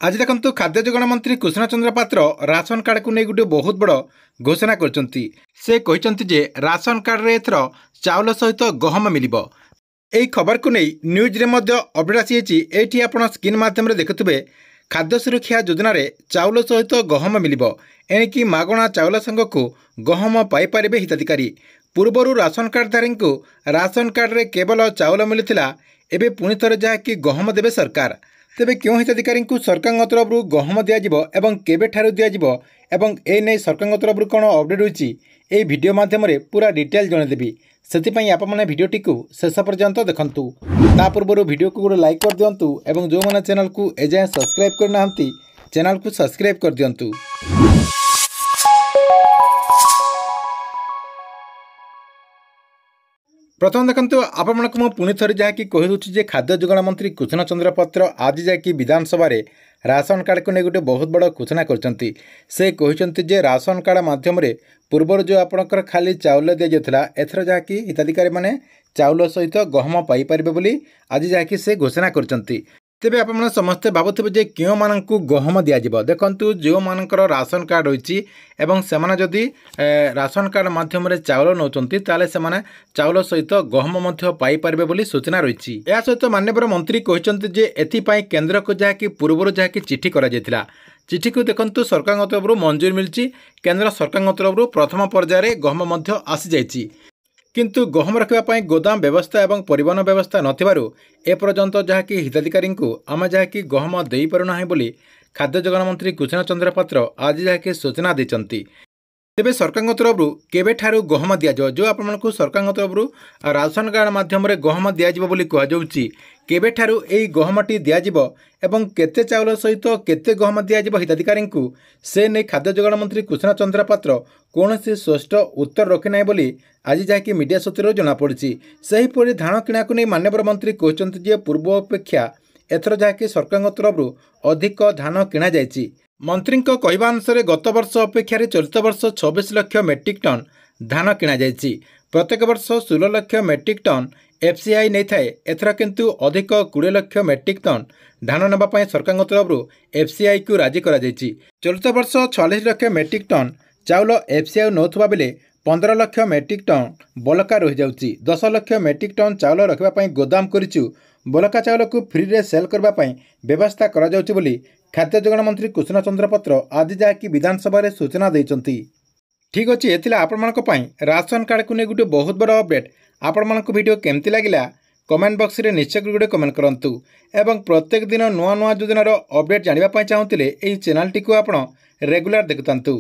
आज देखो खाद्य जोगाण मंत्री कृष्ण चंद्र पात्र राशन कार्ड को नहीं गोटे बहुत बड़ घोषणा कर राशन कार्ड रे एथर चाउल सहित गहम मिल खबर को नहीं न्यूज रे अपडेट आसी आप स्क्रीन माध्यम देखुए खाद्य सुरक्षा योजना रे चाउल सहित गहम मिल एणिकी मागणा चाउल संघ को गहम पाइपर हिताधिकारी पूर्वर राशन कार्डधारी को राशन कार्ड रे केवल चाउल मिलता एवं पुणी थर जहाँकि गहम देवे सरकार तेबे क्यों हिताधिकारी को सरकार तरफ गहम दिज्व केबे ठारू दिज्व एने सरकार तरफ कौन अपडेट होती ये वीडियो माध्यम पूरा डिटेल जनईदेवी से आपने भिडटी को शेष पर्यंत देखूँ ता पूर्व वीडियो को गोटे लाइक कर दिंतु और जो मैंने चैनल को एजाएं सब्सक्राइब करना चैनल को सब्सक्राइब कर दिंतु। प्रथम देखो आपको पुणी थरे जहाँकि कहीदे खाद्य जोगाण मंत्री कृष्ण चंद्र पात्र आज जाकि विधानसभा राशन कार्ड को नहीं गोटे बहुत बड़ घोषणा कर राशन कार्ड मध्यम पूर्वर जो आपणकर खाली चाउल दि जाता एथर जहाँकि हिताधिकारी मैंने चाउल सहित गहम पाइपर बोली आज जहाँकि से घोषणा करते तेबे आप समस्ते भावुवे जे क्यों मानू गहम दिज्व देखु जो मानकर राशन कार्ड रही जदि राशन कार्ड मध्यम चाउल नौकरी ताले से चाउल सहित गहम पाइपर बोली सूचना रही। यह सहित माननीय मंत्री कहते एथिपाई केन्द्र को जहाँकि पूर्वर जहाँकि चिठी कर चिठी को देखु सरकार तरफ मंजूरी मिली केन्द्र सरकार तरफ प्रथम पर्यायर गहम आसी जाइए किंतु गहम रखापी गोदाम व्यवस्था और परिवहन व्यवस्था नपर्यंत जहाँकि हिताधिकारी को आम जहाँकि गहम दे पारना बोली खाद्य जोगाण मंत्री कृष्ण चंद्र पात्र आज जहाँकि सूचना देते तेबे सरकार तरफ केबे ठारू गहम दिज्व जो आपको सरकार तरफ राशन कार्ड मध्यम गहम दिज्व बोली कहुच्छी केबे ठारू एई गहमटी दिज्व एवं केते चाउल सहित केते गहम दिज्व हिताधिकारी को से नहीं खाद्य जोगाण मंत्री कृष्ण चंद्र पात्र कौन से स्पष्ट उत्तर रखी ना बोली आज जहाँकि मीडिया सूत्र जमापड़ी सेहीपरि धान किणा को नहीं माननीय मंत्री कहते पूर्व अपेक्षा एथर जहाँकि सरकार तरफ अधिक धान किणा जाइए। मंत्री कहवा अनुसार गत वर्ष अपेक्षा चलित वर्ष 26 लाख मेट्रिक टन धान किणा जाइए प्रत्येक वर्ष 16 लाख मेट्रिक टन एफसीआई नहीं थाए एथर किंतु अधिक 20 लाख मेट्रिक टन धान नापी सरकार तरफ एफसीआई को राजी कर चलित वर्ष 46 लाख मेट्रिक टन चाउल एफसीआई नौथुवा बेले 15 लाख मेट्रिक टन बलका रही जाउची 10 लाख मेट्रिक टन चाउल रखा गोदाम करिचु बलका चाउल को फ्री रे सेल करने व्यवस्था करा जाउची बोली खाद्य जोगाण मंत्री कृष्ण चंद्र पात्र आज जहाँकि विधानसभा सूचना देते। ठीक अच्छे ये आपण राशन कार्ड को नहीं गोटे बहुत बड़ अपडेट आपण वीडियो केमती लगिला कमेंट बॉक्स रे निश्चय गोटे कमेंट करंतु एवं प्रत्येक दिन नुआ नुआ योजनार अपडेट जानापी चाहूँगे यही चैनल टी को आप रेगुलर देखुंतु।